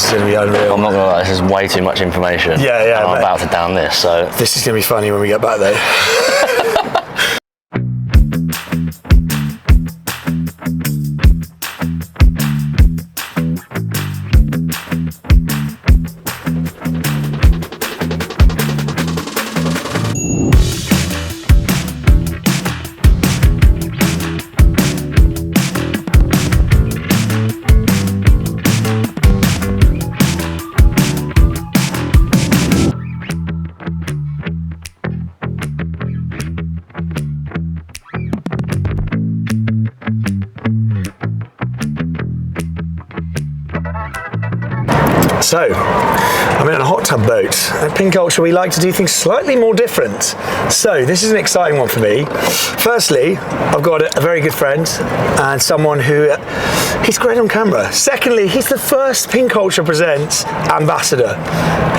is going to be unreal. I'm not going to lie, this is way too much information. Yeah, yeah. And I'm about to down this, so... This is going to be funny when we get back though. So, I'm in a hot tub boat. At Pink Culture, we like to do things slightly more different. So, this is an exciting one for me. Firstly, I've got a very good friend and someone who, he's great on camera. Secondly, he's the first Pink Culture Presents ambassador.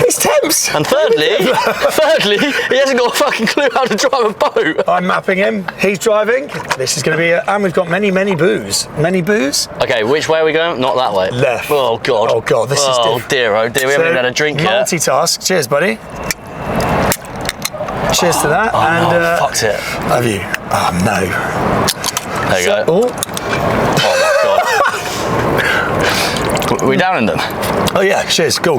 It's Temps. And thirdly, he hasn't got a fucking clue how to drive a boat. I'm mapping him. He's driving. This is going to be, and we've got many boos. Many boos. Okay, which way are we going? Not that way. Left. Oh God. Oh God, this is different. Oh dear, we haven't even had a drink yet. Multitask. Cheers, buddy. Cheers to that. Oh, and no, fucked it. Have you? Oh no. There you go. Oh my God. Are we downing them? Oh yeah, cheers. Go.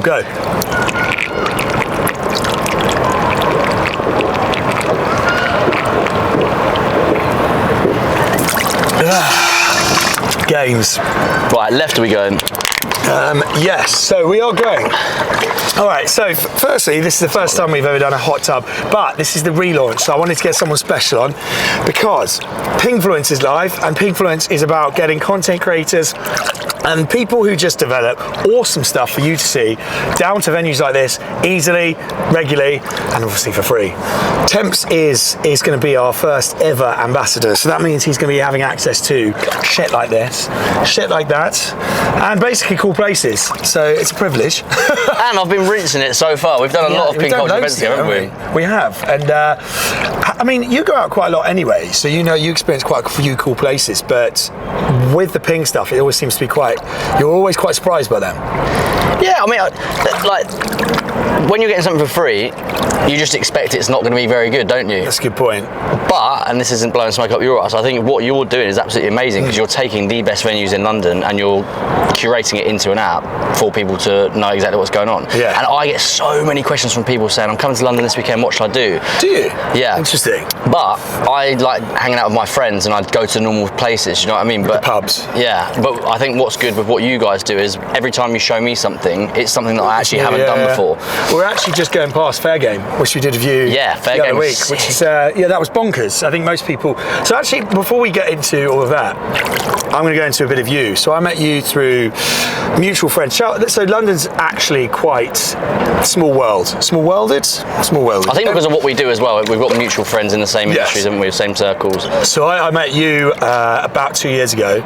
Games. Right, left are we going? Yes, so we are going. All right, so firstly, this is the first time we've ever done a hot tub, but this is the relaunch, so I wanted to get someone special on because Pingfluence is live, and Pingfluence is about getting content creators and people who just develop awesome stuff for you to see down to venues like this easily, regularly, and obviously for free. Temps is going to be our first ever ambassador, so that means he's going to be having access to shit like this, shit like that, and basically cool places. So it's a privilege. And I've been rinsing it so far. We've done a lot of Pink Culture events here, haven't we? We have, and I mean, you go out quite a lot anyway, so you know you experience quite a few cool places, but with the Ping stuff, it always seems to be you're always quite surprised by them. Yeah, I mean, like, when you're getting something for free, you just expect it's not going to be very good, don't you? That's a good point. But, and this isn't blowing smoke up your ass, I think what you're doing is absolutely amazing because you're taking the best venues in London and you're curating it into an app for people to know exactly what's going on. Yeah. And I get so many questions from people saying, I'm coming to London this weekend, what should I do? Do you? Yeah. Interesting. But I like hanging out with my friends and I'd go to normal places, you know what I mean? But the pubs. Yeah, but I think what's good with what you guys do is every time you show me something, it's something that I actually haven't done before. We're actually just going past Fair Game, which we did a view the other week, which is, that was bonkers. I think most people, so actually before we get into all of that, I'm going to go into a bit of you. So I met you through mutual friends. So London's actually quite small world. Small-worlded? Small-worlded. I think because of what we do as well, we've got mutual friends in the same industries, haven't we? Same circles. So I met you about 2 years ago,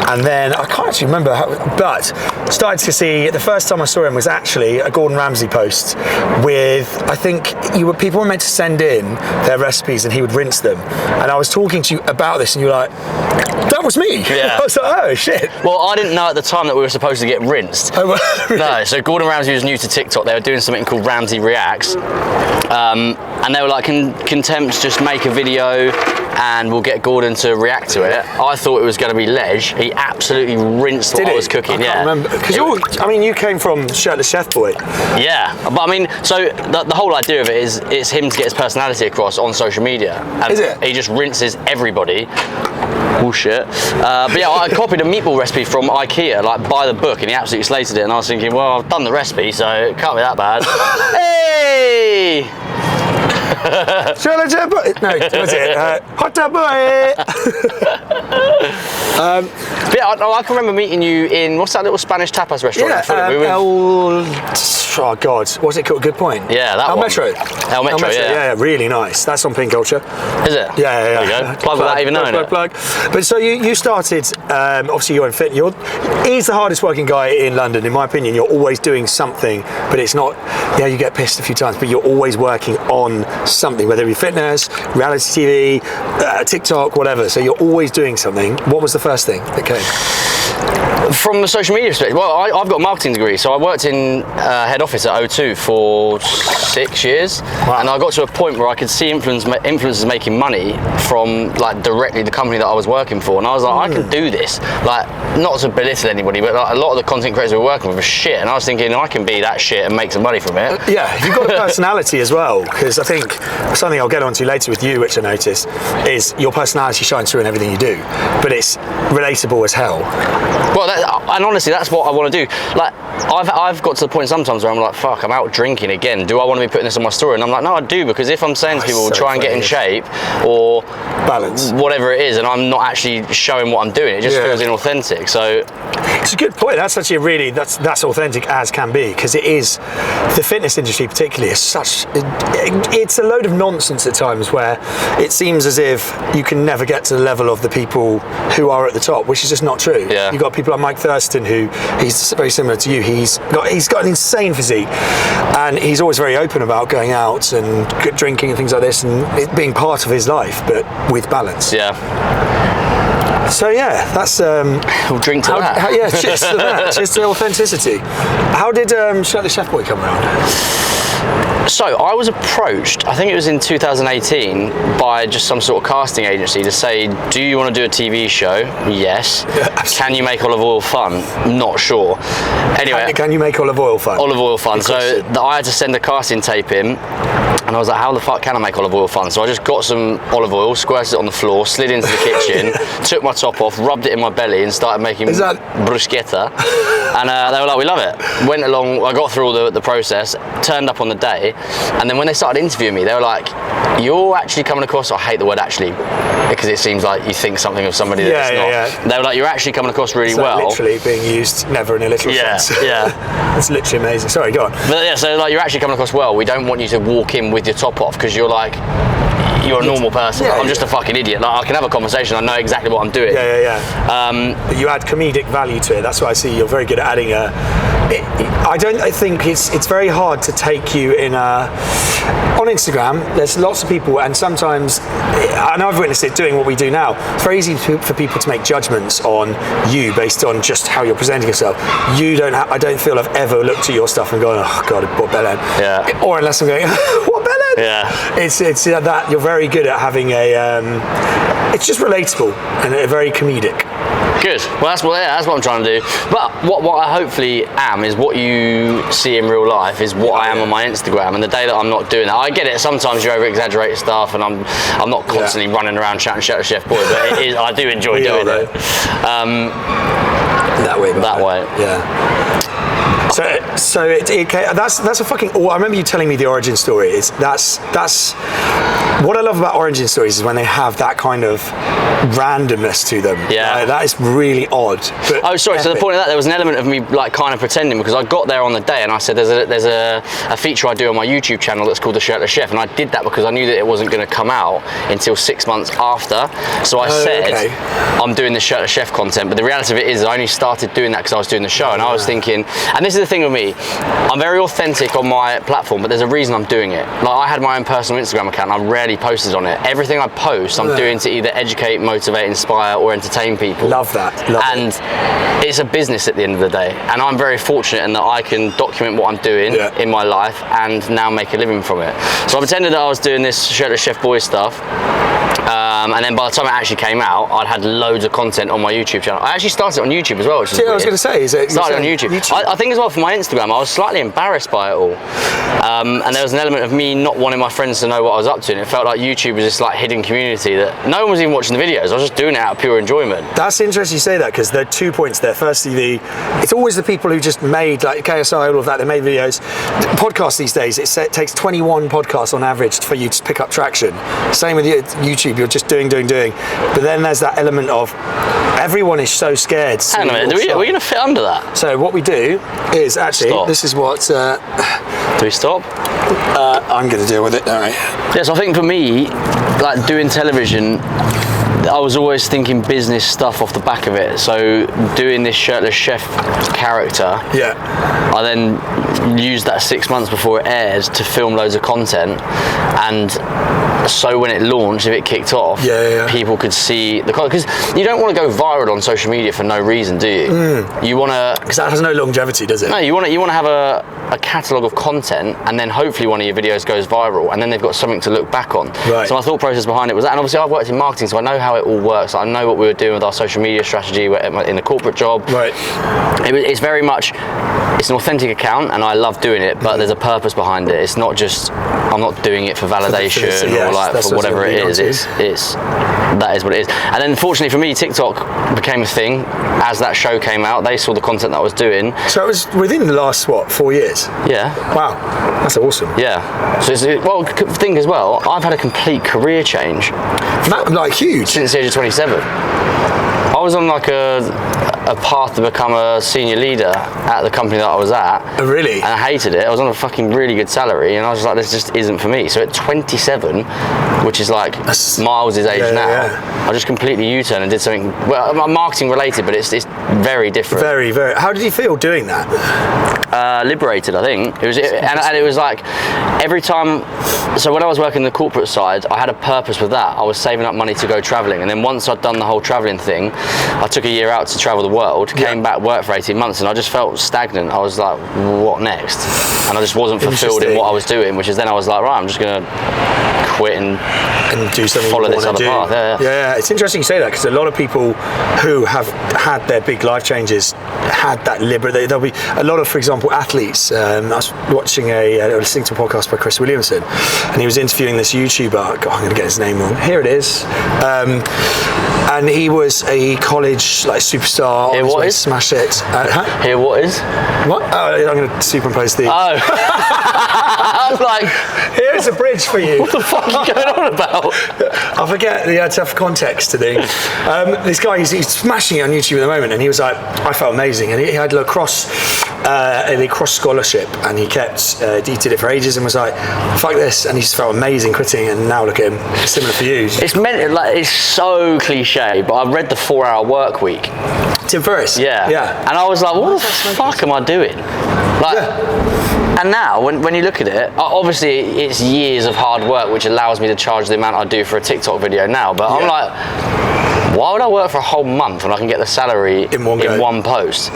and then I can't actually remember how, but started to see, the first time I saw him was actually a Gordon Ramsay post with, I think people were meant to send in their recipes and he would rinse them. And I was talking to you about this and you were like, that was me. Yeah. I was like, oh shit. Well, I didn't know at the time that we were supposed to get rinsed. Oh, really? No, so Gordon Ramsay was new to TikTok. They were doing something called Ramsay Reacts. And they were like, can Temps just make a video and we'll get Gordon to react to it? I thought it was going to be ledge. He absolutely rinsed what I was cooking. I can't remember. Because you came from Shirtless Chef Boy. Yeah, but I mean, so the whole idea of it is it's him to get his personality across on social media. And is it? He just rinses everybody. Bullshit. But yeah, I copied a meatball recipe from IKEA, like by the book, and he absolutely slated it. And I was thinking, well, I've done the recipe, so it can't be that bad. Hey! Shirtless Chef Boy. No, what's it? Hot Tub Boy. But yeah, I can remember meeting you in, what's that little Spanish tapas restaurant? Yeah, oh God, what's it called? Good Point. Yeah, that El one. Metro. El Metro, yeah, really nice. That's on Pink Culture. Is it? Yeah. There you go. Plug without even knowing it. Plug. But so you started, obviously you're in fit. He's the hardest working guy in London, in my opinion. You're always doing something, but it's not, you get pissed a few times, but you're always working on something, whether it be fitness, reality TV, TikTok, whatever. So you're always doing something. What was the first thing that came? From the social media perspective, well, I've got a marketing degree, so I worked in head office at O2 for 6 years, and I got to a point where I could see influencers making money from like directly the company that I was working for, and I was like, I can do this. Like, not to belittle anybody, but like, a lot of the content creators we were working with were shit, and I was thinking I can be that shit and make some money from it. Yeah, you've got a personality as well, because I think something I'll get onto later with you, which I noticed, is your personality shines through in everything you do, but it's relatable as hell. Well, and honestly, that's what I want to do. Like, I've got to the point sometimes where I'm like, fuck, I'm out drinking again. Do I want to be putting this on my story? And I'm like, no, I do, because if I'm saying to people, so try and get in shape, or balance, whatever it is, and I'm not actually showing what I'm doing, it just feels inauthentic. So it's a good point. That's actually really that's authentic as can be, because it is. The fitness industry particularly is such. It's a load of nonsense at times where it seems as if you can never get to the level of the people who are at the top, which is just not true. Yeah. You've got people like Mike Thurston, who he's very similar to you. He's got an insane physique, and he's always very open about going out and drinking and things like this, and it being part of his life, but with balance. Yeah. So yeah, that's we'll drink to that. Yeah, cheers to that. Cheers to authenticity. How did Shirtless Chef Boy come around? So I was approached, I think it was in 2018, by just some sort of casting agency to say, do you want to do a TV show? Yes. Can you make olive oil fun? Not sure. Anyway, can you make olive oil fun? Olive oil fun. So I had to send a casting tape in, and I was like, how the fuck can I make olive oil fun? So I just got some olive oil, squirted it on the floor, slid into the kitchen, took my top off, rubbed it in my belly, and started making bruschetta. And they were like, we love it. Went along, I got through all the process, turned up on the day, and then when they started interviewing me, they were like, you're actually coming across, I hate the word actually, because it seems like you think something of somebody that's not. Yeah. They were like, you're actually coming across really well. Literally being used never in a literal sense. Yeah. It's literally amazing. Sorry, go on. But yeah, so like, you're actually coming across well. We don't want you to walk in with your top off, because you're like, you're a normal person. I'm just a fucking idiot. Like, I can have a conversation. I know exactly what I'm doing. But you add comedic value to it. That's why I see you're very good at adding I think it's very hard to take you in on Instagram. There's lots of people, and sometimes, and I've witnessed it doing what we do now. It's very easy for people to make judgments on you based on just how you're presenting yourself. I don't feel I've ever looked at your stuff and gone, oh god, what bellend. Yeah. Or unless I'm going, what bellend. Yeah. It's that you're very good at having it's just relatable and very comedic. Good. Well, that's what I'm trying to do. But what I hopefully am is what you see in real life is what I am on my Instagram. And the day that I'm not doing that, I get it. Sometimes you over-exaggerate stuff, and I'm not constantly running around shouting "Shirtless Chef Boy," but I do enjoy doing it. That way. Yeah. So that's a fucking. I remember you telling me the origin story. That's what I love about origin stories is when they have that kind of randomness to them. Yeah, that is really odd. Oh, sorry. Epic. So the point of that, there was an element of me like kind of pretending, because I got there on the day and I said, "There's a feature I do on my YouTube channel that's called the Shirtless Chef," and I did that because I knew that it wasn't going to come out until 6 months after. So I said, "I'm doing the Shirtless Chef content," but the reality of it is, I only started doing that because I was doing the show, and I was thinking, and this is the thing with me, I'm very authentic on my platform, but there's a reason I'm doing it. Like, I had my own personal Instagram account, and I rarely posted on it. Everything I post, I'm doing to either educate, motivate, inspire, or entertain people. Love that. It's a business at the end of the day, and I'm very fortunate in that I can document what I'm doing in my life and now make a living from it. So I pretended that I was doing this Shirtless Chef Boy stuff. And then by the time it actually came out, I'd had loads of content on my YouTube channel. I actually started it on YouTube as well, which is weird. I was going to say, started on YouTube. I think as well for my Instagram, I was slightly embarrassed by it all. And there was an element of me not wanting my friends to know what I was up to, and it felt like YouTube was this like hidden community that no one was even watching the videos. I was just doing it out of pure enjoyment. That's interesting you say that, because there are 2 points there. Firstly, it's always the people who just made, like KSI, all of that, they made videos. Podcasts these days, it takes 21 podcasts on average for you to pick up traction. Same with YouTube, you're just doing. But then there's that element of everyone is so scared. Hang on a minute, are we going to fit under that? So what we do is actually, this is what... do we stop? I'm going to deal with it, don't I? Yes, I think for me, like doing television, I was always thinking business stuff off the back of it. So doing this Shirtless Chef character, I then used that 6 months before it airs to film loads of content, and so when it launched, if it kicked off, people could see the content. Because you don't want to go viral on social media for no reason, do you? You want to... Because that has no longevity, does it? No, you want to have a catalogue of content, and then hopefully one of your videos goes viral, and then they've got something to look back on. Right. So my thought process behind it was that, and obviously I've worked in marketing, so I know how it all works. I know what we were doing with our social media strategy in the corporate job. Right. It's very much, it's an authentic account, and I love doing it, but there's a purpose behind it. It's not just, I'm not doing it for validation or like for whatever it is. That is what it is. And then fortunately for me, TikTok became a thing. As that show came out, they saw the content that I was doing. So it was within the last, what, 4 years? Yeah. Wow, that's awesome. Yeah. So think as well, I've had a complete career change. Like huge. Since the age of 27. I was on like a path to become a senior leader at the company that I was at. Oh, really? And I hated it. I was on a fucking really good salary, and I was just like, this just isn't for me. So at 27, which is like Miles' age now, I just completely U-turned and did something, well, marketing related, but it's very different. Very, very. How did you feel doing that? Liberated, I think. And it was like every time. So when I was working the corporate side, I had a purpose with that. I was saving up money to go traveling, and then once I'd done the whole traveling thing, I took a year out to travel the world, came back, worked for 18 months, and I just felt stagnant. I was like, what next? And I just wasn't fulfilled in what I was doing, which is then I was like, right, I'm just gonna quit and do something, follow this other path. Yeah, it's interesting you say that, because a lot of people who have had their big life changes had that there'll be a lot of, for example, athletes. I was watching listening to a podcast by Chris Williamson, and he was interviewing this YouTuber. God, I'm going to get his name wrong. Here it is. And he was a college superstar. Here, what is? Smash it. Here, what is? What? I'm going to superimpose the. Oh. I was like, here's a bridge for you. What the fuck are you going on about? I forget the tough context to thing. This guy, he's smashing it on YouTube at the moment, and he was like, I felt amazing, and he had a cross scholarship, and he did it for ages and was like, fuck this, and he just felt amazing quitting, and now look at him. Similar for you. It's so cliche, but I read the 4-hour work week. Tim Ferriss. Yeah. And I was like, what the fuck am I doing? And now, when you look at it, obviously it's years of hard work, which allows me to charge the amount I do for a TikTok video now. But I'm like, why would I work for a whole month when I can get the salary in one post?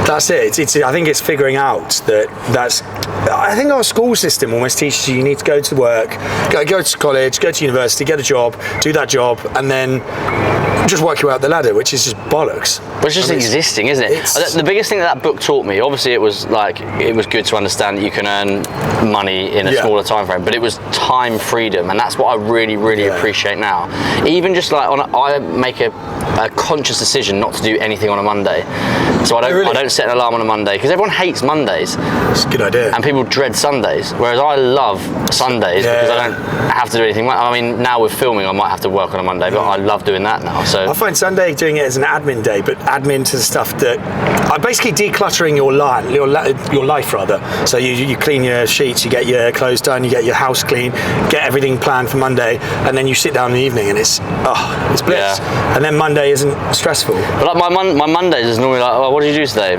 That's it. I think it's figuring out I think our school system almost teaches you need to go to work, go to college, go to university, get a job, do that job, and then just work you out the ladder, which is just bollocks. Well, it's just existing, isn't it? The biggest thing that book taught me, obviously it was good to understand that you can earn money in a smaller time frame, but it was time freedom, and that's what I really, really appreciate now. Even just I make a conscious decision not to do anything on a Monday. So I don't set an alarm on a Monday, because everyone hates Mondays. It's a good idea. And people dread Sundays, whereas I love Sundays because I don't have to do anything. I mean, now with filming, I might have to work on a Monday, but I love doing that now. So I find Sunday doing it as an admin day, but admin to the stuff that basically decluttering your life rather. So you clean your sheets, you get your clothes done, you get your house clean, get everything planned for Monday, and then you sit down in the evening and it's bliss. And then Monday isn't stressful. But my Mondays is normally like, oh, what did you do today?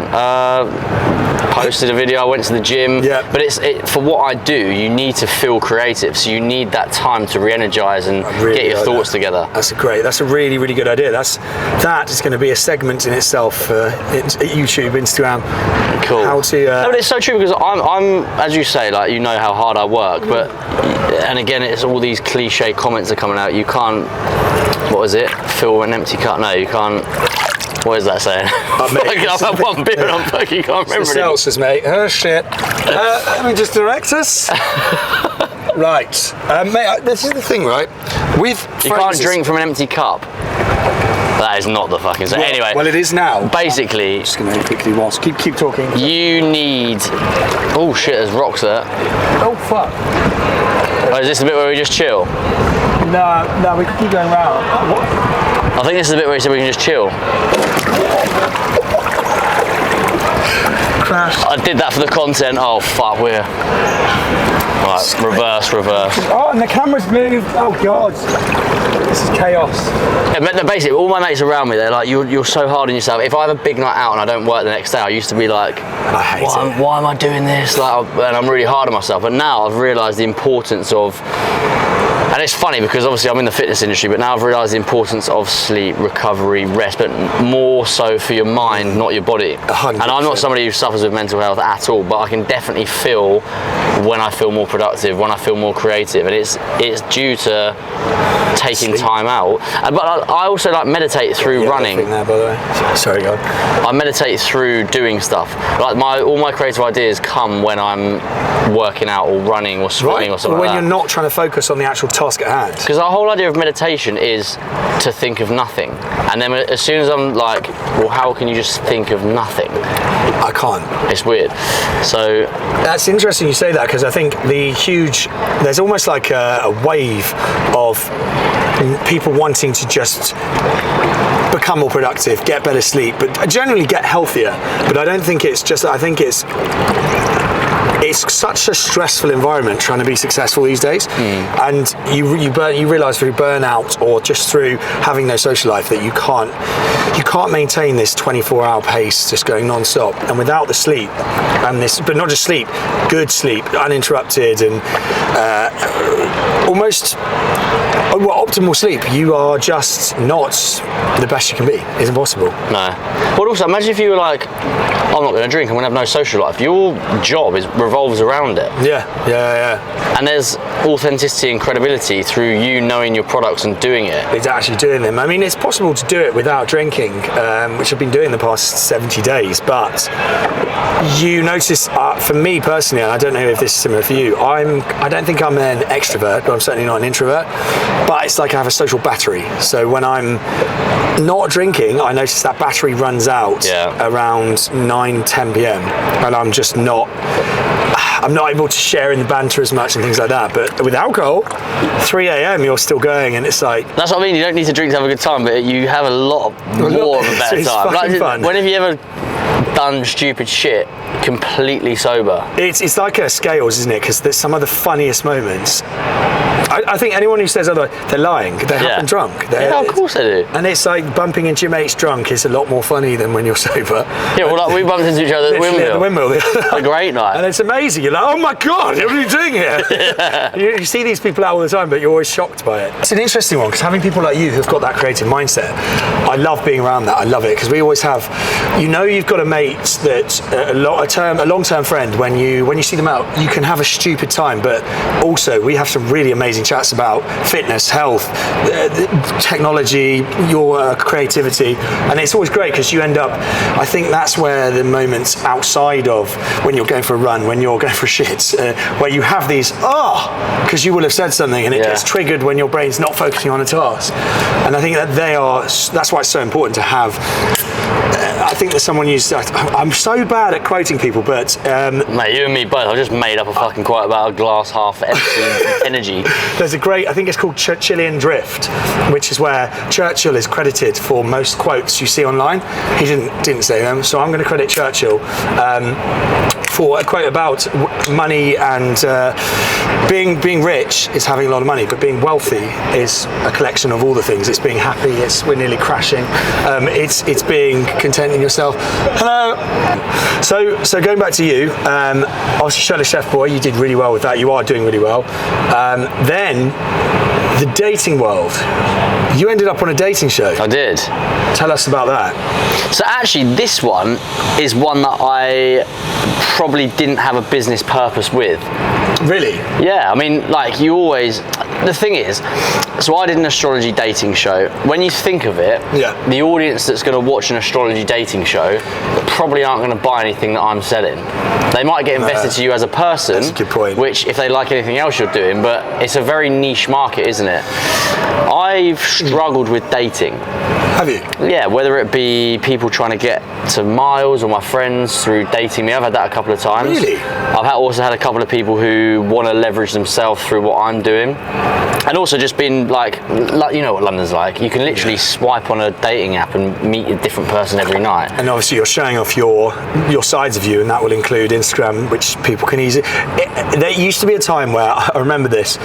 Posted a video, I went to the gym. Yeah. But for what I do, you need to feel creative, so you need that time to re-energize and get your thoughts together. That's a really, really good idea. That is going to be a segment in itself. YouTube, Instagram. Cool. How to? No, but it's so true, because I'm, as you say, you know how hard I work, but and again, it's all these cliche comments are coming out. You can't. What is it? Fill an empty cup. No, you can't. What is that saying? I've had one beer and I fucking can't remember it. Seltzers, mate. Oh shit. Let me just direct us. Right, mate. This is the thing, right? You can't drink from an empty cup. That is not the fucking thing. Anyway. Well, it is now. Basically. Just gonna quickly keep talking. You need. Oh shit! There's rocks there. Oh fuck. Oh, is this the bit where we just chill? No, we can keep going round. I think this is the bit where he said we can just chill. Crash. I did that for the content. Oh fuck, we're right. Reverse. Oh, and the camera's moved. Oh god, this is chaos. Yeah, basically, all my mates around me, they're like, "You're so hard on yourself." If I have a big night out and I don't work the next day, I used to be like, I hate it. Why am I doing this? And I'm really hard on myself. But now I've realised the importance of And it's funny because obviously I'm in the fitness industry, but now I've realised the importance of sleep, recovery, rest, but more so for your mind, not your body. 100%. And I'm not somebody who suffers with mental health at all, but I can definitely feel when I feel more productive, when I feel more creative, and it's due to taking time out. But I also like meditate through running. There, by the way. Sorry, go on. I meditate through doing stuff. Like all my creative ideas come when I'm working out or running or swimming or something when like that. you're not trying to focus on the actual task at hand. Because our whole idea of meditation is to think of nothing. And then as soon as I'm like, well, how can you just think of nothing? I can't. It's weird. So that's interesting you say that, because I think there's almost like a wave of people wanting to just become more productive, get better sleep, but generally get healthier. But I don't think it's just, I think it's such a stressful environment trying to be successful these days, and you realise through burnout or just through having no social life that you can't maintain this 24-hour pace just going non-stop. And without the sleep, but not just sleep, good sleep, uninterrupted, and almost optimal sleep, you are just not the best you can be. It's impossible. No. But also, imagine if you were like, I'm not going to drink, I'm going to have no social life. Your job revolves around it. Yeah. And there's authenticity and credibility through you knowing your products and doing it. It's actually doing them. I mean, it's possible to do it without drinking, which I've been doing the past 70 days, but you notice, for me personally, and I don't know if this is similar for you, I don't think I'm an extrovert, but I'm certainly not an introvert, but it's like I have a social battery. So when I'm not drinking, I notice that battery runs out around 9-10 p.m. and I'm not able to share in the banter as much and things like that. But with alcohol, 3 a.m. you're still going, and it's like, that's what I mean. You don't need to drink to have a good time, but you have a lot more of a better time. Like, fun. When have you ever done stupid shit completely sober? It's like a scales, isn't it? Because there's some of the funniest moments. I think anyone who says otherwise, they're lying. They happen drunk. Yeah, of course they do. And it's like bumping into your mates drunk is a lot more funny than when you're sober. Yeah, well, like we bumped into each other at the windmill. A great night. And it's amazing. You're like, oh my God, what are you doing here? You see these people out all the time, but you're always shocked by it. It's an interesting one, because having people like you who've got that creative mindset, I love being around that. I love it, because we always have, you've got a mate that's a long-term friend. When you see them out, you can have a stupid time, but also we have some really amazing chats about fitness, health, technology, your creativity, and it's always great because you end up, I think that's where the moments outside of when you're going for a run, when you're going for a shit, where you have these, because you will have said something and it gets triggered when your brain's not focusing on a task. And I think that that's why it's so important to have, I think that someone used, I'm so bad at quoting people, but... Mate, you and me both. I just made up a fucking quote about a glass half empty energy. There's a great, I think it's called Churchillian drift, which is where Churchill is credited for most quotes you see online. He didn't say them, so I'm going to credit Churchill for a quote about money, and being rich is having a lot of money, but being wealthy is a collection of all the things. It's being happy, we're nearly crashing, it's being content in yourself. Hello. So going back to you, obviously Shirtless Chef Boy, you did really well with that. You are doing really well. Then the dating world. You ended up on a dating show. I did. Tell us about that. So actually, this one is one that I probably didn't have a business purpose with. Really? Yeah, I mean, like the thing is, so I did an astrology dating show. When you think of it, the audience that's going to watch an astrology dating show probably aren't going to buy anything that I'm selling. They might get invested to you as a person, that's a good point. Which if they like anything else you're doing, but it's a very niche market, isn't it? I've struggled with dating. Have you? Yeah, whether it be people trying to get to Miles or my friends through dating me. I've had that a couple of times. Really? I've also had a couple of people who want to leverage themselves through what I'm doing. And also just been like you know what London's like. You can literally swipe on a dating app and meet a different person every night. And obviously you're showing off your sides of you, and that will include Instagram, which people can easily... There used to be a time where, I remember this,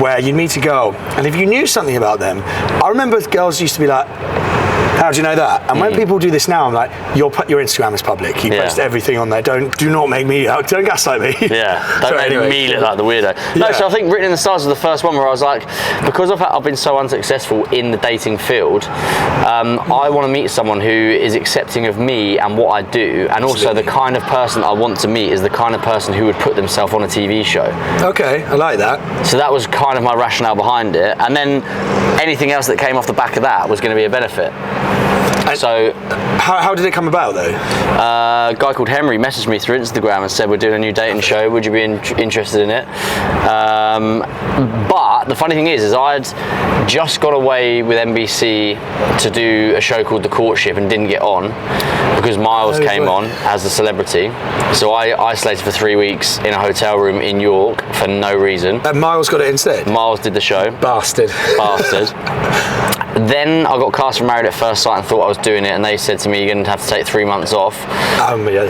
where you'd meet a girl, and if you knew something about them, I remember girls used to be like, How do you know that? And when people do this now, I'm like, your Instagram is public. You post everything on there. Do not make me out. Don't gaslight me. Yeah. Don't make me look like the weirdo. No, so I think Written in the Stars was the first one where I was like, because I've been so unsuccessful in the dating field, I want to meet someone who is accepting of me and what I do, and also the kind of person I want to meet is the kind of person who would put themselves on a TV show. Okay, I like that. So that was kind of my rationale behind it, and then anything else that came off the back of that was going to be a benefit. And so how did it come about though? A guy called Henry messaged me through Instagram and said, we're doing a new dating show, would you be interested in it? But the funny thing is I'd just got away with NBC to do a show called The Courtship and didn't get on because Miles came on as the celebrity. So I isolated for 3 weeks in a hotel room in York for no reason. And Miles got it instead? Miles did the show. Bastard. Then I got cast for Married at First Sight and thought I was doing it, and they said to me, you're going to have to take 3 months off.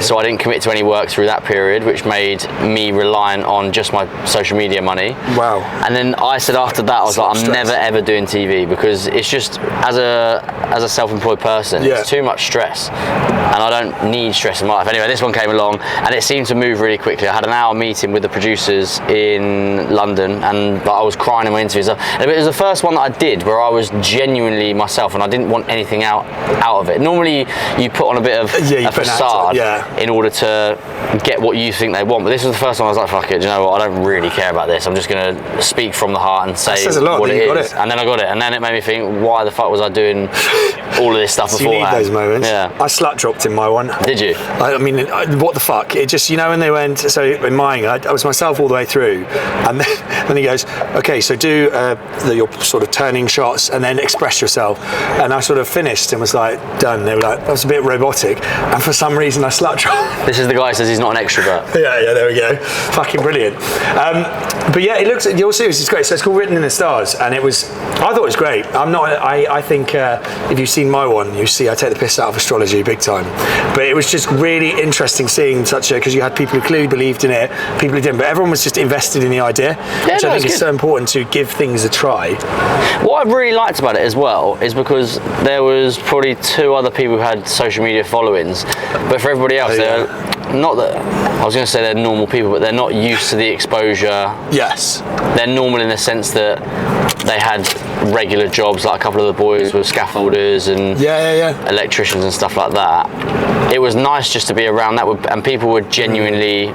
So I didn't commit to any work through that period, which made me reliant on just my social media money. Wow. And then I said after that, I was like, I'm never ever doing TV, because it's just, as a self-employed person, it's too much stress. And I don't need stress in my life. Anyway, this one came along and it seemed to move really quickly. I had an hour meeting with the producers in London, and I was crying in my interviews. And it was the first one that I did where I was genuinely myself and I didn't want anything out of it. Normally you put on a bit of a facade in order to get what you think they want, but this was the first time I was like, fuck it, do you know what, I don't really care about this. I'm just going to speak from the heart and say what it is. And then I got it, and then it made me think, why the fuck was I doing all of this stuff before? You need those moments. I slut dropped in my one. Did you? I mean, what the fuck? It just, you know, when they went, so in mine, I was myself all the way through, and then he goes, okay, so do your sort of turning shots and then express yourself. And I sort of finished and was like, done. They were like, that was a bit robotic, and for some reason I slut dropped. This is the guy who says he's not an extrovert. yeah, there we go. Fucking brilliant. But yeah, it looks, your series is great. So it's called Written in the Stars, and I thought it was great. I think if you've seen my one, you see I take the piss out of astrology big time. But it was just really interesting seeing because you had people who clearly believed in it, people who didn't, but everyone was just invested in the idea, which I think is so important, to give things a try. What I really liked about it as well is because there was probably 2 other people who had social media followings, but for everybody else, not that I was going to say they're normal people, but they're not used to the exposure. Yes. They're normal in the sense that they had regular jobs, like a couple of the boys were scaffolders and electricians and stuff like that. It was nice just to be around that, and people were genuinely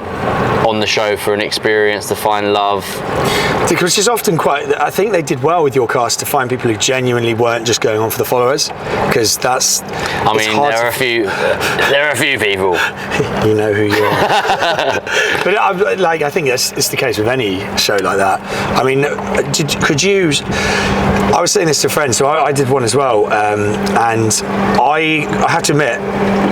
on the show for an experience, to find love. Because it's often I think they did well with your cast to find people who genuinely weren't just going on for the followers, because that's. I mean, there are a few people. You know who you are. But I think it's the case with any show like that. I mean, could you? I was saying this to a friend, so I did one as well, and I have to admit,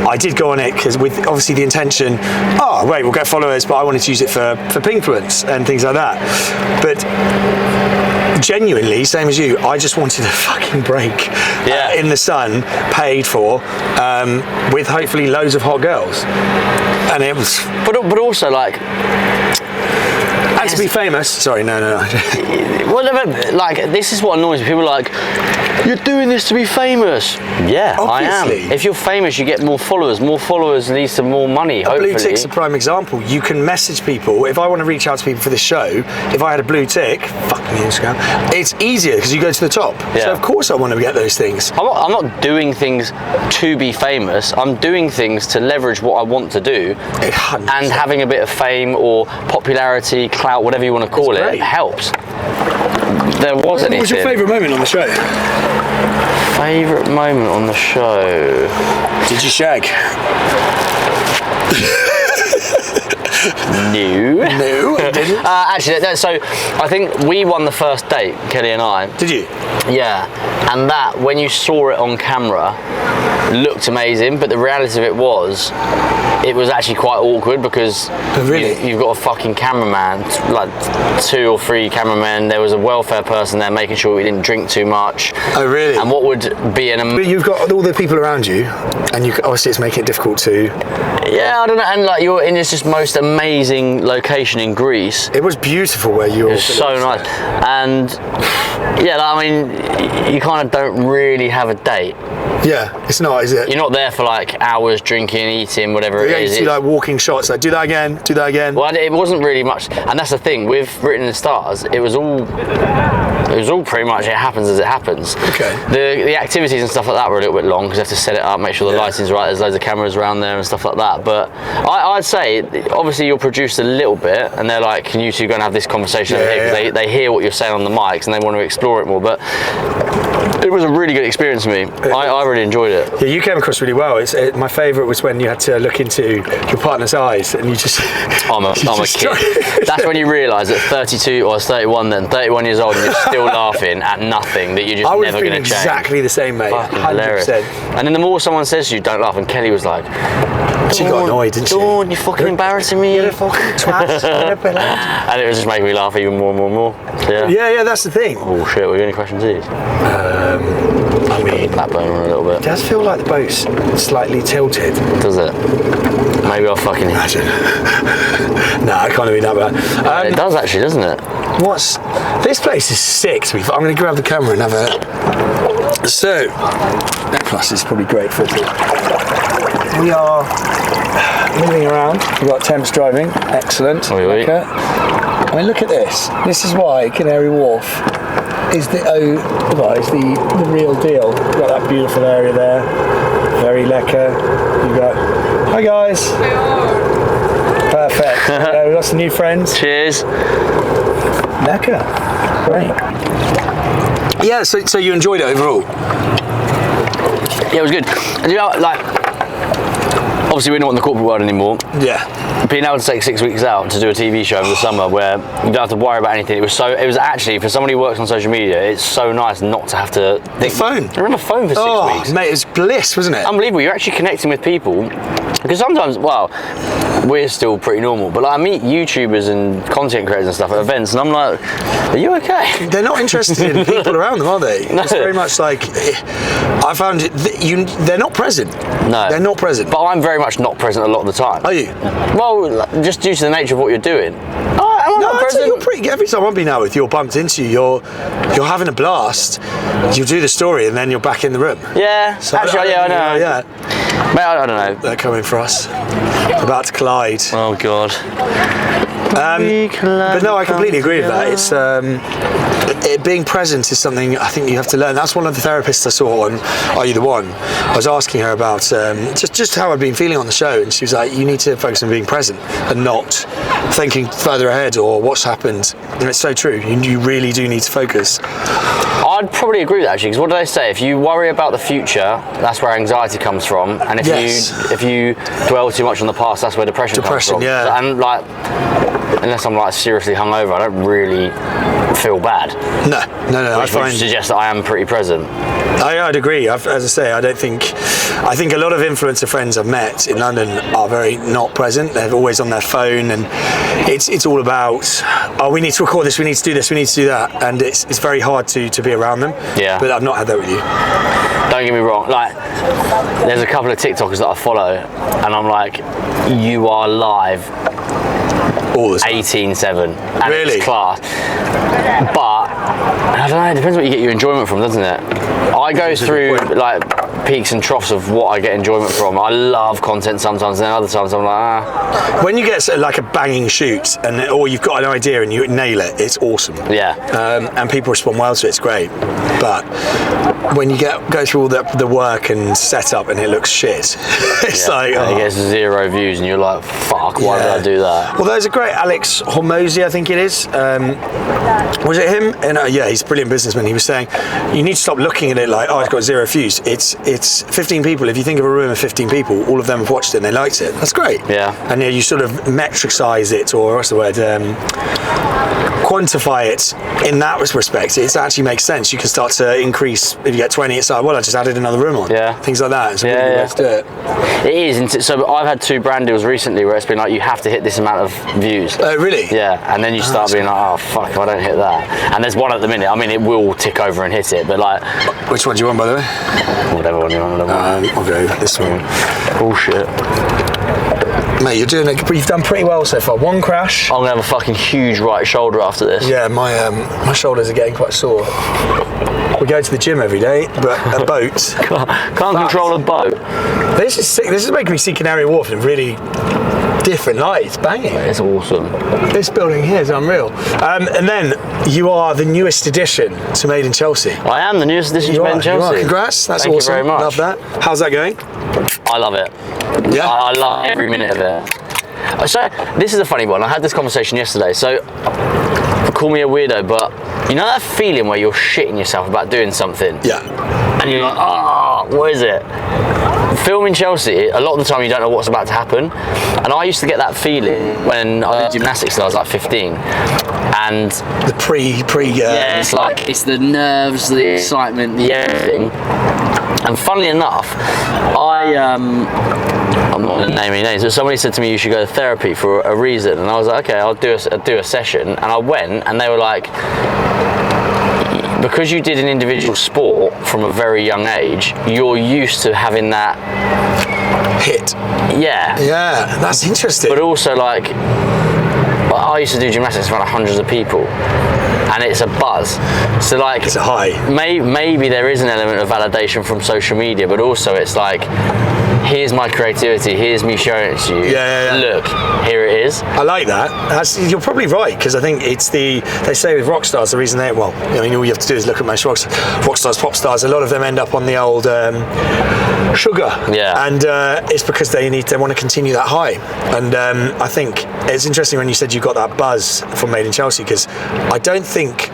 I did go on it because with obviously the intention, we'll get followers, but I wanted to use it for Pingfluence and things like that. But genuinely, same as you, I just wanted a fucking break in the sun, paid for, with hopefully loads of hot girls, and it was. But also like. And to be famous. Sorry, no. Well, like, this is what annoys me. People are like, you're doing this to be famous. Yeah, obviously. I am. If you're famous, you get more followers. More followers leads to more money, hopefully. Blue tick's a prime example. You can message people. If I want to reach out to people for this show, if I had a blue tick, fuck me Instagram, it's easier because you go to the top. Yeah. So of course I want to get those things. I'm not doing things to be famous. I'm doing things to leverage what I want to do. 100%. And having a bit of fame or popularity, clout, whatever you want to call it, helps. There was anything. What was your favourite moment on the show? Favourite moment on the show? Did you shag? No, I didn't. Actually, so I think we won the first date, Kelly and I. Did you? Yeah, and that, when you saw it on camera, looked amazing, but the reality of it was actually quite awkward because you've got a fucking cameraman, like 2 or 3 cameramen. There was a welfare person there making sure we didn't drink too much. Oh, really? And what would be But you've got all the people around you, and obviously it's making it difficult to. Yeah, I don't know. And like, you're in this just most amazing location in Greece. It was beautiful where you were. It was so nice, and yeah, I mean, you kind of don't really have a date. Yeah, it's not, is it? You're not there for like hours drinking, eating, whatever it is. You see like walking shots, like do that again, do that again. Well, it wasn't really much, and that's the thing with Written in the Stars. It was all pretty much it happens as it happens. Okay. The activities and stuff like that were a little bit long because you have to set it up, make sure the lighting's right. There's loads of cameras around there and stuff like that. But I'd say obviously you're produced a little bit, and they're like, "Can you two go and have this conversation over here?" Because they hear what you're saying on the mics and they want to explore it more. But it was a really good experience for me. I really enjoyed it. Yeah, you came across really well. My favourite was when you had to look into your partner's eyes and you just... I'm a kid. That's when you realise at 32, or I was 31 then, 31 years old, and you're still laughing at nothing that you're just never going to change. Exactly the same, mate. Fucking 100%. Hilarious. And then the more someone says to you, don't laugh, and Kelly was like... She got annoyed, didn't she? Dawn, you're fucking embarrassing me. You're a fucking twat. And it was just making me laugh even more and more and more. So, yeah, that's the thing. Oh shit, were you any questions these? I mean, that boat a little bit. It does feel like the boat's slightly tilted. Does it? Maybe I'll fucking... Imagine. Nah, it can't be that bad. It does actually, doesn't it? This place is sick. I'm going to grab the camera and have a... So, plus it's probably great for it. We are moving around. We've got Temps driving. Excellent. Okay. I mean, look at this. This is why Canary Wharf is the real deal. You've got that beautiful area there. Very lekker. You've got... Hi, guys. Perfect. We've got some new friends. Cheers. Lekker. Great. Yeah, so you enjoyed it overall? Yeah, it was good. And you know, like, obviously we're not in the corporate world anymore. Yeah. Being able to take 6 weeks out to do a TV show over the summer where you don't have to worry about anything. It was actually, for somebody who works on social media, it's so nice not to have to... The phone. You're on the phone for 6 weeks. Mate, it was bliss, wasn't it? Unbelievable. You're actually connecting with people. Because sometimes, well, we're still pretty normal, but like, I meet YouTubers and content creators and stuff at events, and I'm like, are you okay? They're not interested in people around them, are they? No. It's very much like, I found they're not present. No. They're not present. But I'm very much not present a lot of the time. Are you? Well, just due to the nature of what you're doing. You're pretty. Every time I've been out with you or bumped into you, you're having a blast. You do the story and then you're back in the room. Yeah, so actually, I know. Yeah. Mate, I don't know. They're coming for us. About to collide. Oh God. But no, I completely agree with that. It's being present is something I think you have to learn. That's one of the therapists I saw on Are You The One? I was asking her about just how I'd been feeling on the show, and she was like, you need to focus on being present and not thinking further ahead or what's happened. And it's so true. You really do need to focus. I'd probably agree with that, actually, because what do they say? If you worry about the future, that's where anxiety comes from, and if you dwell too much on the past, that's where depression comes from. Yeah. So, and like, unless I'm like seriously hungover, I don't really feel bad. No. Which suggests that I am pretty present. I'd agree. As I say, I think a lot of influencer friends I've met in London are very not present. They're always on their phone, and it's all about, oh, we need to record this, we need to do this, we need to do that, and it's very hard to be around them. Yeah. But I've not had that with you. Don't get me wrong, like, there's a couple of TikTokers that I follow, and I'm like, you are live all the time. 18/7, and really? It's class. But I don't know, it depends what you get your enjoyment from, doesn't it? I go through like peaks and troughs of what I get enjoyment from. I love content sometimes, and then other times I'm like, When you get like a banging shoot, or you've got an idea and you nail it, it's awesome. Yeah. And people respond well to it, it's great. But when you go through all the work and setup and it looks shit, it's like... And it gets 0 views and you're like, fuck, why did I do that? Well, there's a great Alex Hormozy, I think it is. Was it him? And, he's a brilliant businessman. He was saying, you need to stop looking at it like, oh, it's got 0 views. It's 15 people. If you think of a room of 15 people, all of them have watched it and they liked it. That's great. Yeah. And you sort of metricize it, or what's the word? Quantify it in that respect. It actually makes sense. You can start to increase. If you get 20, it's like, well, I just added another room on. Yeah. Things like that. It's a really good way to do it. It is. And so I've had 2 brand deals recently where it's been like, you have to hit this amount of views. Oh, really? Yeah. And then you start being like, oh, fuck, if I don't hit that. And there's one at the minute. I mean, it will tick over and hit it, but like... Which one do you want, by the way? Whatever one you want. I'll go this one. Bullshit. Mate, you've done pretty well so far. One crash. I'm gonna have a fucking huge right shoulder after this. Yeah, my shoulders are getting quite sore. We go to the gym every day, but a boat. Can't control a boat. This is sick. This is making me see Canary Wharf in a really different light. It's banging. It's awesome. This building here is unreal. And then you are the newest addition to Made in Chelsea. I am the newest addition to Made in Chelsea. Congrats. That's Thank awesome. you very much. Love that. How's that going? I love it. Yeah. I love every minute of it. So this is a funny one. I had this conversation yesterday. So call me a weirdo, but you know that feeling where you're shitting yourself about doing something? Yeah. And you're like, what is it? Filming Chelsea, a lot of the time you don't know what's about to happen. And I used to get that feeling when I did gymnastics when I was like 15. And the yeah, it's like, it's the nerves, the excitement, the everything. And funnily enough, I'm not going to name any names, but somebody said to me, you should go to therapy for a reason. And I was like, okay, I'll do a session. And I went, and they were like, because you did an individual sport from a very young age, you're used to having that hit. Yeah. Yeah, that's interesting. But also, like, I used to do gymnastics in front of hundreds of people, and it's a buzz. So, like, it's a high. Maybe there is an element of validation from social media, but also it's like, here's my creativity, here's me showing it to you. Yeah. Look, here it is. I like that. You're probably right, because I think it's they say with rock stars, the reason all you have to do is look at most rock stars, pop stars, a lot of them end up on the old sugar. Yeah. And it's because they want to continue that high. And I think it's interesting when you said you got that buzz from Made in Chelsea, because I don't think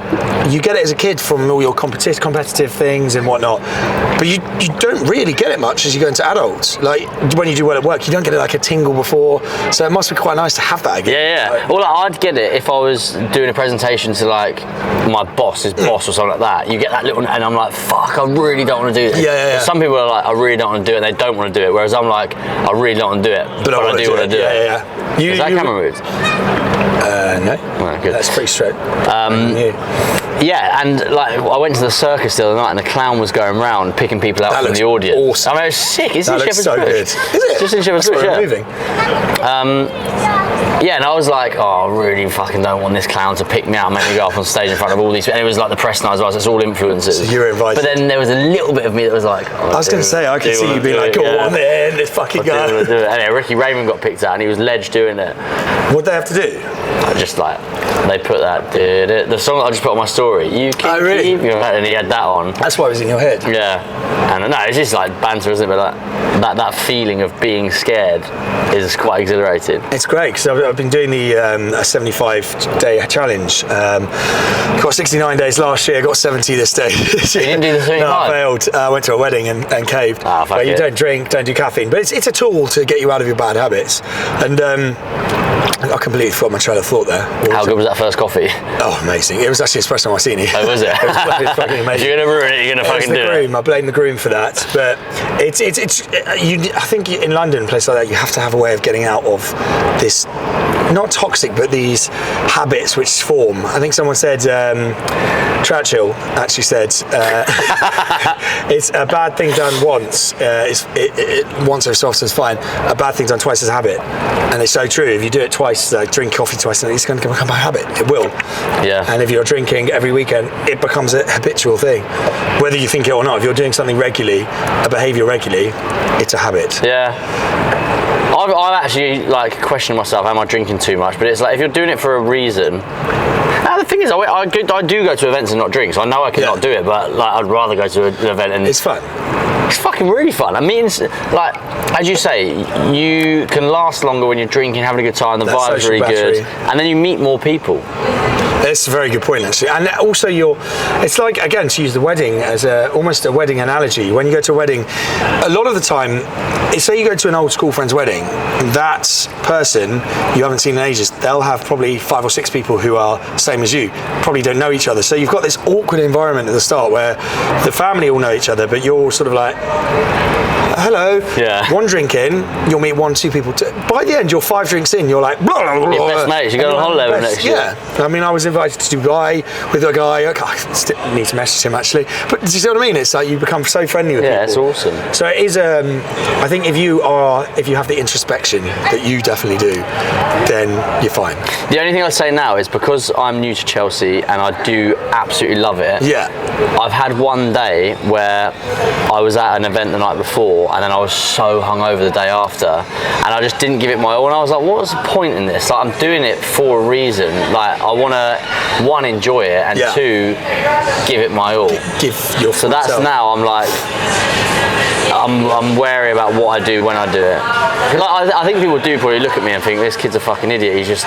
you get it as a kid from all your competitive things and whatnot, but you don't really get it much as you go into adults. Like when you do well at work, you don't get it like a tingle before, so it must be quite nice to have that again. Yeah. Well, I'd get it if I was doing a presentation to like my boss's boss or something like that. You get that little, and I'm like, fuck, I really don't want to do this. Yeah. Some people are like, I really don't want to do it, and they don't want to do it, whereas I'm like, I really don't want to do it, but I do want to do it. Yeah. Is that camera moved? No. Oh, good. That's pretty straight. Yeah, and like I went to the circus the other night, and the clown was going around picking people out from the audience. Awesome. I mean, it was sick. Isn't that it looks Shepherd's so Bush? good. Is it? Just in Shepherd's Bush. Yeah. Moving. Yeah, and I was like, I really fucking don't want this clown to pick me out and make me go up on stage in front of all these. And it was like the press night as well, so it's all influencers. So you were invited. But then there was a little bit of me that was like, I was going to say, I could see you being like, go on then, let's fucking go. Anyway, Ricky Raymond got picked out, and he was ledge doing it. What'd they have to do? Just like, they put that, the song that I just put on my story, you can keep your head, and he had that on. That's why it was in your head. Yeah, and no, it's just like banter, isn't it? But like, that feeling of being scared is quite exhilarating. It's great, because I've been doing the 75-day challenge. Got 69 days last year, got 70 this day. You didn't do the 75? No, I failed. I went to a wedding and caved. Where you don't drink, don't do caffeine, but it's a tool to get you out of your bad habits. And I completely forgot my trail of thought there. How good was that first coffee? Oh, amazing. It was actually espresso martini. Oh, was it? It was fucking amazing. If you're going to ruin it, you're going to fucking do it. I blame the groom for that. But I think in London, a place like that, you have to have a way of getting out of this, not toxic, but these habits which form. I think someone said, Churchill actually said, it's a bad thing done once. Once every so often is fine. A bad thing done twice is a habit. And it's so true. If you do it twice, like drink coffee twice, it's going to become a habit. It will. Yeah. And if you're drinking every weekend, it becomes a habitual thing. Whether you think it or not, if you're doing something regularly, a behaviour regularly, it's a habit. Yeah. I've actually like questioned myself, am I drinking too much? But it's like, if you're doing it for a reason. Now the thing is, I do go to events and not drink, so I know I cannot do it, but like I'd rather go to an event and... It's fun. It's fucking really fun. I mean, like, as you say, you can last longer when you're drinking, having a good time, the vibe's really good, and then you meet more people. It's a very good point, actually. And also, it's like, again, to use the wedding as almost a wedding analogy. When you go to a wedding, a lot of the time, say you go to an old school friend's wedding, that person you haven't seen in ages, they'll have probably 5 or 6 people who are same as you, probably don't know each other. So you've got this awkward environment at the start where the family all know each other, but you're all sort of like, hello. Yeah. One drink in, you'll meet 1, 2 people. By the end, you're 5 drinks in, you're like, blah, blah, blah, your best mates, you go on holiday next year. Yeah. I mean, I was invited to Dubai with a guy. I still need to message him actually. But do you see what I mean? It's like you become so friendly with people. Yeah, it's awesome. So it is. I think if you have the introspection that you definitely do, then you're fine. The only thing I'd say now is because I'm new to Chealsea and I do absolutely love it. Yeah. I've had one day where I was at an event the night before and then I was so hungover the day after and I just didn't give it my all, and I was like, what was the point in this? Like, I'm doing it for a reason. Like, I want to, one, enjoy it, and two, give it my all. Give your So that's self. now I'm like, I'm wary about what I do when I do it. Like, I think people do probably look at me and think this kid's a fucking idiot. He's just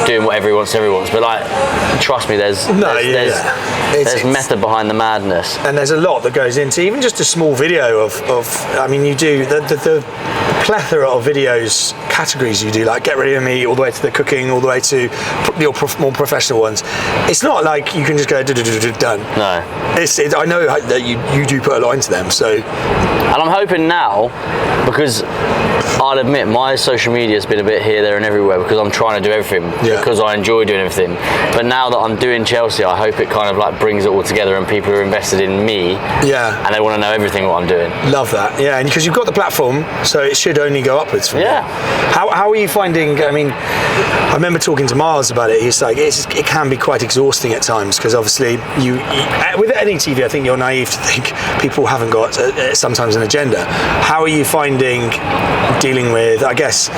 doing what everyone wants. But like, trust me, there's method behind the madness. And there's a lot that goes into even just a small video of I mean, you do the plethora of videos, categories you do, like Get Ready With Me, all the way to the cooking, all the way to your more professional ones. It's not like you can just go done. No. I know that you do put a lot into them, so. And I'm hoping now, because I'll admit my social media has been a bit here, there and everywhere because I'm trying to do everything, because I enjoy doing everything. But now that I'm doing Chealsea, I hope it kind of like brings it all together and people are invested in me. Yeah. And they want to know everything what I'm doing. Love that. Yeah, and because you've got the platform, so it should only go upwards from there. How are you finding, I mean, I remember talking to Miles about it. He's like, it can be quite exhausting at times because obviously you with any TV, I think you're naive to think people haven't got sometimes an agenda. How are you finding dealing with, I guess,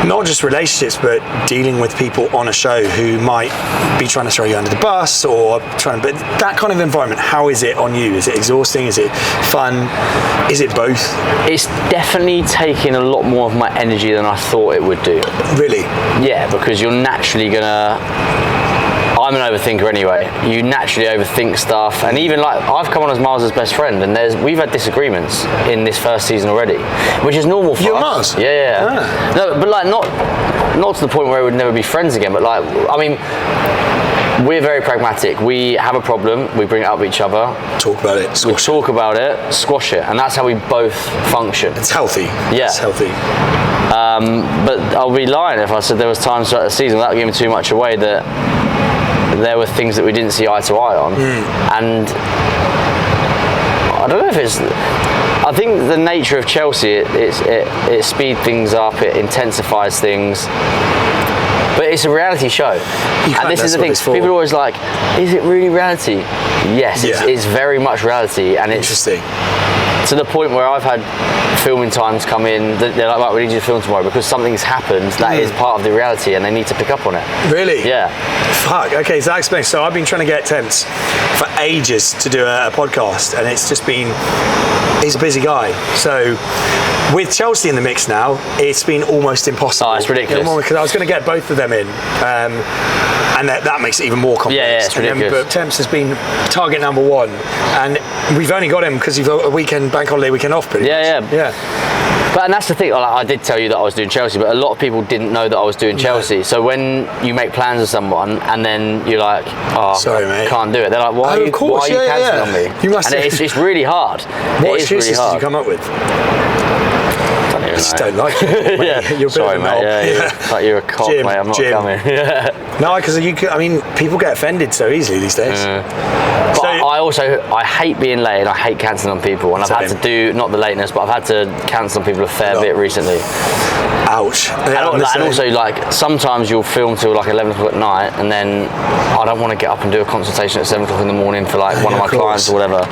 not just relationships, but dealing with people on a show who might be trying to throw you under the bus or but that kind of environment, how is it on you? Is it exhausting? Is it fun? Is it both? It's definitely taking a lot more of my energy than I thought it would do. Really? Yeah, because you're naturally gonna, I'm an overthinker anyway. You naturally overthink stuff, and even like I've come on as Miles' best friend, and we've had disagreements in this first season already, which is normal for us. Miles? Yeah. Ah. No, but like not to the point where we would never be friends again. But like, I mean, we're very pragmatic. We have a problem, we bring it up with each other. Talk about it. We talk about it, squash it, and that's how we both function. It's healthy. Yeah. It's healthy. But I'll be lying if I said there was times throughout the season, without giving too much away, that there were things that we didn't see eye to eye on. And I don't know if it's, I think the nature of Chealsea, it speeds things up, it intensifies things. But it's a reality show. And this is the thing, people are always like, is it really reality? Yes, it's very much reality. And it's interesting. To the point where I've had filming times come in, they're like, right, we need you to film tomorrow because something's happened that is part of the reality and they need to pick up on it. Really? Yeah. Fuck, okay, so that explains. So I've been trying to get Temps for ages to do a podcast, and it's just been, he's a busy guy. So with Chealsea in the mix now, it's been almost impossible. Oh, it's ridiculous. Because I was going to get both of them in, and that makes it even more complex. Yeah, it's ridiculous. But Temps has been target number one, and we've only got him because you've got a weekend, bank holiday weekend off pretty much. Yeah. But and that's the thing, like, I did tell you that I was doing Chealsea, but a lot of people didn't know that I was doing Chealsea. So when you make plans with someone and then you're like, oh, sorry, mate, can't do it. They're like, why are you cancelling on me? You must. And it's really hard. What excuses did you come up with? I just don't like it. You're sorry, mate. Like you're a cop, mate. I'm not coming. No, because I mean, people get offended so easily these days. But I hate being late and I hate cancelling on people, and I've had to do, not the lateness, but I've had to cancel on people a fair bit recently. Ouch. And also, like, sometimes you'll film till like 11 o'clock at night, and then I don't want to get up and do a consultation at 7 o'clock in the morning for like one of my clients or whatever.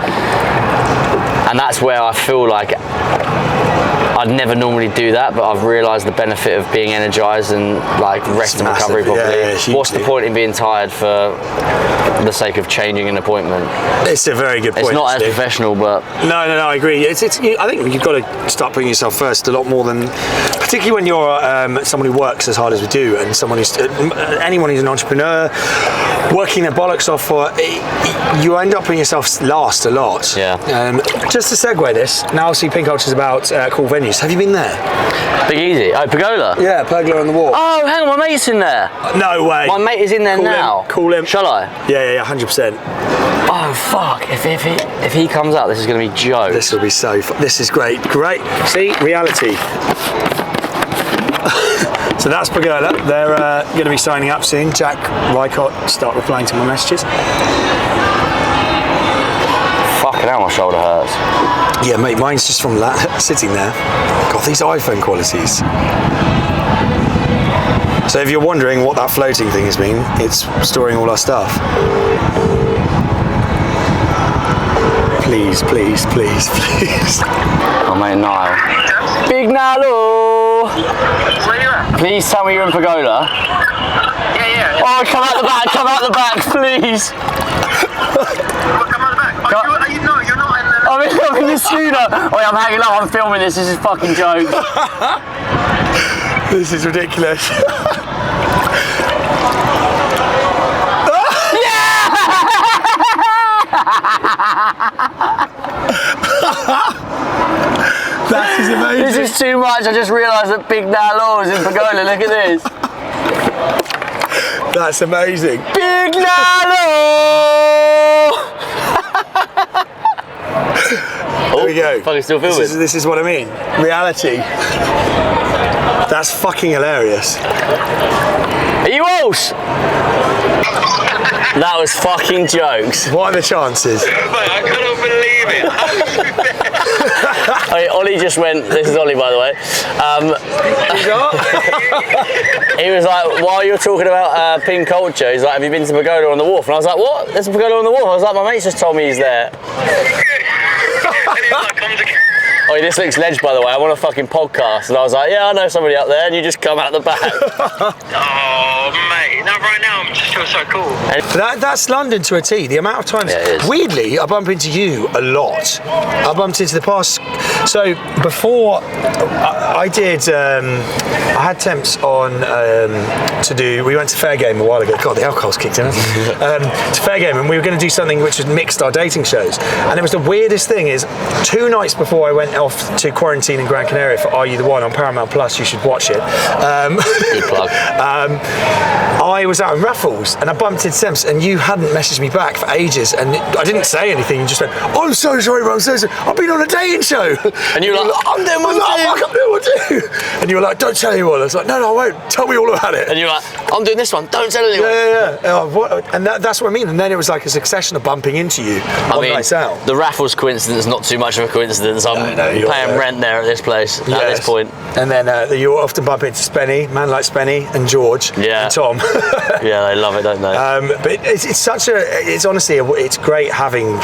And that's where I feel like I'd never normally do that, but I've realised the benefit of being energised and like rest and recovery properly. What's the point in being tired for the sake of changing an appointment? It's a very good point. It's not as professional, but no, I agree. I think you've got to start putting yourself first a lot more than, particularly when you're someone who works as hard as we do, and someone who's anyone who's an entrepreneur working their bollocks off for, you end up putting yourself last a lot. Yeah. Just to segue this, now obviously Pink Culture's about cool venues. Have you been there? Big Easy. Oh, Peagola. Yeah, Peagola on the Wharf. Oh, hang on, my mate's in there. No way. My mate is in there now. Call him. Shall I? Yeah, 100%. Oh fuck! If he comes out, this is going to be Joe. This will be so. This is great. See, reality. So that's Peagola. They're going to be signing up soon. Jack Rycott, start replying to my messages. Fucking hell, my shoulder hurts. Yeah, mate, mine's just from sitting there. God, these iPhone qualities. So if you're wondering what that floating thing has been, it's storing all our stuff. Please, please, please, please. Oh, mate, Niall. Big Nalo! Where you at? Please tell me you're in Peagola. Yeah. Oh, come out the back, please. Come on the back. No, you're not in the... I'm in the schooner. Oh, yeah, I'm hanging up, I'm filming this is fucking jokes. This is ridiculous. That is amazing. This is too much, I just realised that Big Nalo is in Peagola, look at this. That's amazing. Big Nalo! There we go. Fucking still filming. This is what I mean. Reality. That's fucking hilarious. Are you Walsh? That was fucking jokes. What are the chances? Mate, I cannot believe it. Hey, Ollie just went, this is Ollie by the way. He was like, while you're talking about pink culture, he's like, have you been to Peagola on the Wharf? And I was like, what? There's a Peagola on the Wharf? I was like, my mate just told me he's there. Oh, this looks ledge, by the way. I'm on a fucking podcast, and I was like, yeah, I know somebody up there, and you just come out the back. Oh, mate. No, right now, I just feel so cool. That's London to a T. The amount of times, weirdly, I bump into you a lot. I bumped into the past. So before I did, I had temps on to do. We went to Fair Game a while ago. God, the alcohol's kicked in. To Fair Game, and we were going to do something which was mixed our dating shows. And it was the weirdest thing is 2 nights before I went off to quarantine in Gran Canaria for Are You the One on Paramount Plus, you should watch it. Good plug. I was out in Raffles and I bumped into Temps and you hadn't messaged me back for ages and I didn't say anything. You just went, oh, I'm so sorry, bro, I'm so sorry. I've been on a dating show. And you were like, I'm doing one too. And you were like, don't tell anyone. I was like, no, I won't. Tell me all about it. And you were like, I'm doing this one, don't tell anyone. Yeah. And that's what I mean. And then it was like a succession of bumping into you on nights out. The Raffles coincidence is not too much of a coincidence. I'm paying rent there at this place at this point. And then you often bump into Spenny, man like Spenny, and George, and Tom. Yeah, they love it, don't they? But it's honestly, it's great having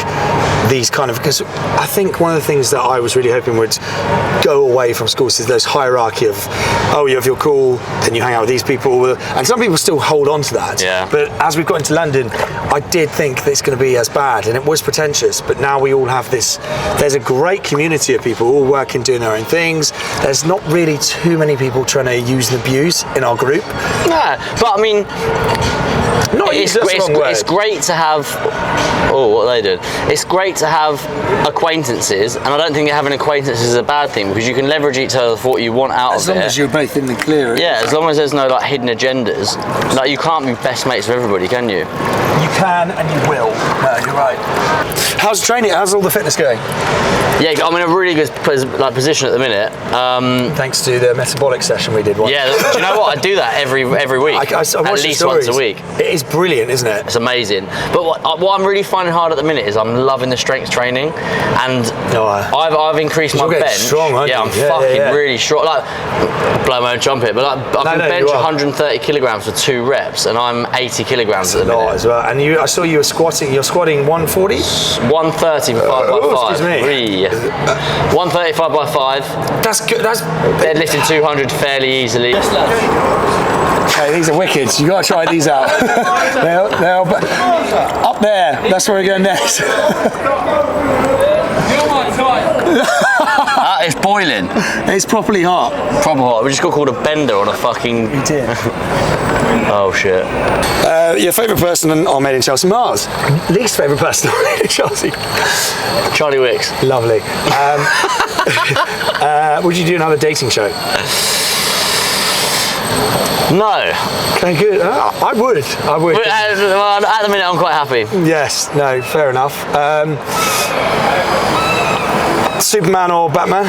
these kind of, because I think one of the things that I was really hoping would go away from schools is this hierarchy of, oh, if you're cool, then you hang out with these people. And some people still hold on to that. Yeah. But as we've got into London, I did think that it's going to be as bad, and it was pretentious, but now we all have this, there's a great community of people all working, doing their own things. There's not really too many people trying to use and abuse in our group. No, but I mean, it's great to have, what are they doing? It's great to have acquaintances, and I don't think having acquaintances is a bad thing, because you can leverage each other for what you want out of it. As long as you're both in the clear. Yeah, as long as there's no like hidden agendas. Like, you can't be best mates with everybody, can you? You can and you will. No, you're right. How's the training? How's all the fitness going? Yeah, I'm in a really good position at the minute. Thanks to the metabolic session we did once. Yeah, do you know what? I do that every week. I at least once a week. It is brilliant, isn't it? It's amazing. But what I'm really finding hard at the minute is I'm loving the strength training, and I've increased my bench. Strong, aren't you? I'm fucking really strong. Like, blow my own trumpet, but like, I can bench 130 kilograms for 2 reps, and I'm 80 kilograms at the minute. As well. And I saw you were squatting. You're squatting 140. 130 for 5x5. Excuse me. 130 5x5. That's good. That's deadlifting 200 fairly easily. Okay, these are wicked. You got to try these out. they're up there. That's where we're going next. It's boiling. It's properly hot. Proper hot. We just got called a bender on a fucking. You did. Oh shit. Your favourite person on Made in Chelsea? Mars. Least favourite person on Made in Chelsea? Charlie Wicks. Lovely. Would you do another dating show? No. Okay, good. I would. At the minute, I'm quite happy. Yes. No. Fair enough. Superman or Batman?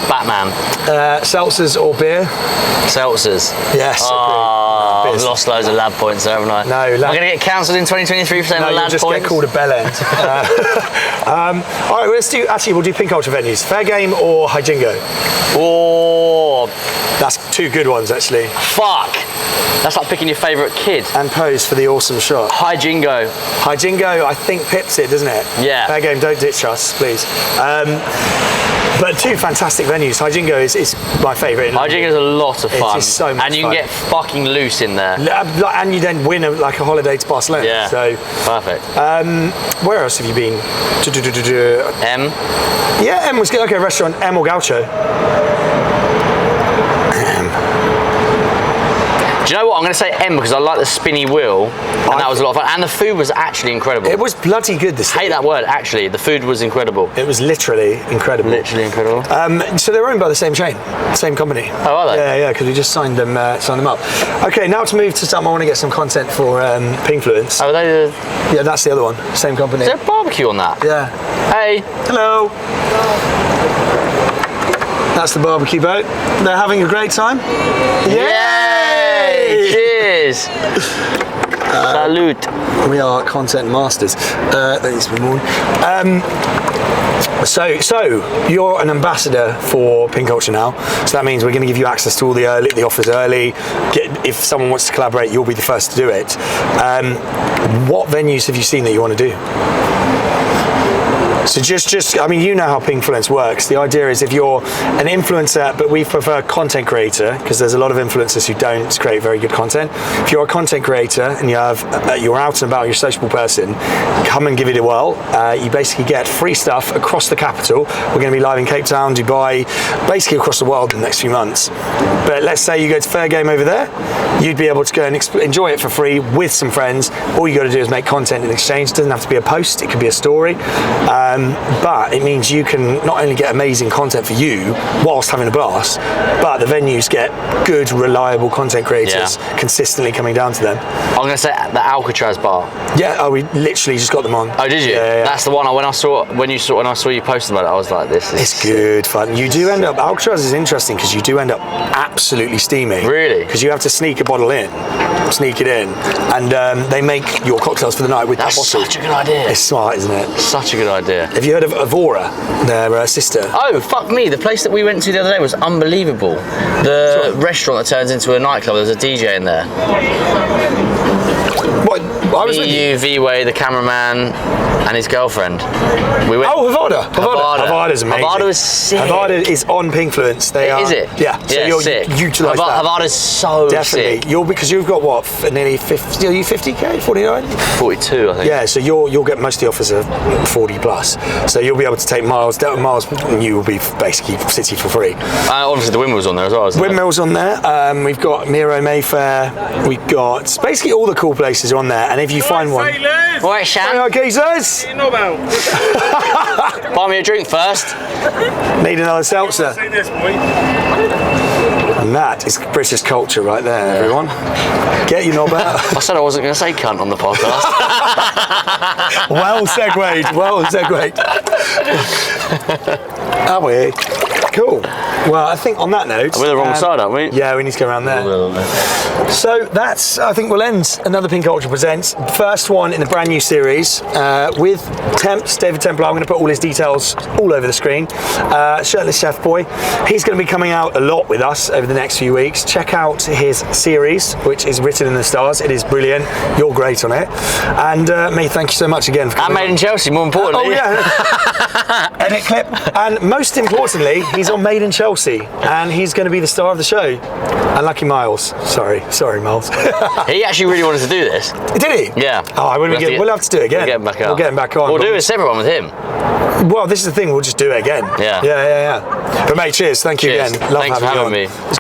Batman. Seltzers or beer? Seltzers. Yes. Oh, I've Beers. lost loads of lad points there, haven't I? No, I'm going to get cancelled in 2023 for saying No, lad you'll just points. get called a bell end. All right, let's do. Actually, we'll do pink culture venues. Fair game or hijingo? Oh, That's two good ones actually. fuck. That's like picking your favourite kid. And pose for the awesome shot. Hijingo. Hijingo, I think pips it, doesn't it? Yeah. Fair game, don't ditch us, please. But two fantastic venues. Hijingo is my favourite. Hijingo is a lot of fun. It is so much and you fun. can get fucking loose in there. And you then win a holiday to Barcelona. Yeah. So, perfect. where else have you been? M. Yeah, M was good. Okay, restaurant M or Gaucho. Do you know what? I'm going to say M because I like the spinny wheel, and that was a lot of fun. And the food was actually incredible. It was bloody good this I hate that word, actually. The food was incredible. It was literally incredible. Literally incredible. So they're owned by the same chain, same company. Oh, are they? Yeah, because we just signed them up. Okay, now to move to something. I want to get some content for Pingfluence. Oh, are they the... Yeah, that's the other one. Same company. Is there a barbecue on that? Yeah. Hey. Hello. That's the barbecue boat. They're having a great time. Yay! Cheers! Salute. We are content masters. Thanks for more. So you're an ambassador for Pink Culture now. So that means we're going to give you access to all the offers early. If someone wants to collaborate, you'll be the first to do it. What venues have you seen that you want to do? So just, I mean, you know how Pingfluence works. The idea is if you're an influencer, but we prefer content creator, because there's a lot of influencers who don't create very good content. If you're a content creator and you're out and about, you're a sociable person, come and give it a whirl. You basically get free stuff across the capital. We're going to be live in Cape Town, Dubai, basically across the world in the next few months. But let's say you go to Fair Game over there, you'd be able to go and enjoy it for free with some friends. All you got to do is make content in exchange. It doesn't have to be a post, it could be a story. But it means you can not only get amazing content for you whilst having a blast, but the venues get good, reliable content creators consistently coming down to them. I'm going to say the Alcatraz bar. Yeah, we literally just got them on. Oh, did you? Yeah. That's the one when I saw you posting about it, I was like, this is... It's good fun. You do end up, Alcatraz is interesting because you do end up absolutely steaming. Really? Because you have to sneak a bottle in, sneak it in, and they make your cocktails for the night with that bottle. That's such a good idea. It's smart, isn't it? Such a good idea. Have you heard of Avora, their sister? Oh, fuck me. The place that we went to the other day was unbelievable. The restaurant that turns into a nightclub, there's a DJ in there. What? I was with you. V-Way, the cameraman, and his girlfriend. We went. Oh, Havada. Havada's amazing. Havada is sick. Havada is on Pingfluence. Is it? Yeah. So you're sick. utilise that. Havada's so Definitely. sick. Because you've got what, nearly 50? Are you 50k? 49? 42, I think. Yeah. So you'll get most of the offers are 40 plus. So you'll be able to take miles. You will be basically city for free. Obviously the Windmill's on there as well. Isn't Windmill's on there. We've got Miro Mayfair. We've got basically all the cool places are on there. And if you find one, all right, Shan. hey, geezers. Buy me a drink first. Need another seltzer. And that is British culture right there, everyone. Get your knob out. I said I wasn't going to say cunt on the podcast. Well segued. Are we? Cool. Well, I think on that note... We're the wrong side, aren't we? Yeah, we need to go around there. So that's, I think we'll end another Pink Culture Presents. First one in the brand new series with David Templar. I'm going to put all his details all over the screen. Shirtless Chef Boy. He's going to be coming out a lot with us over the next few weeks. Check out his series, which is Written in the Stars. It is brilliant. You're great on it. And mate, thank you so much again for coming. And made in Chealsea, more importantly. Oh yeah. Edit clip. And most importantly, he's on Made in Chelsea, and he's going to be the star of the show. And Lucky Miles. Sorry, Miles. He actually really wanted to do this. Did he? Yeah. Oh, we'll have to do it again. We'll get him back on. We'll get him back on. We'll do a separate one with him. Well, this is the thing. We'll just do it again. Yeah. Yeah. But mate, cheers. Thank you again. Love Thanks for having me.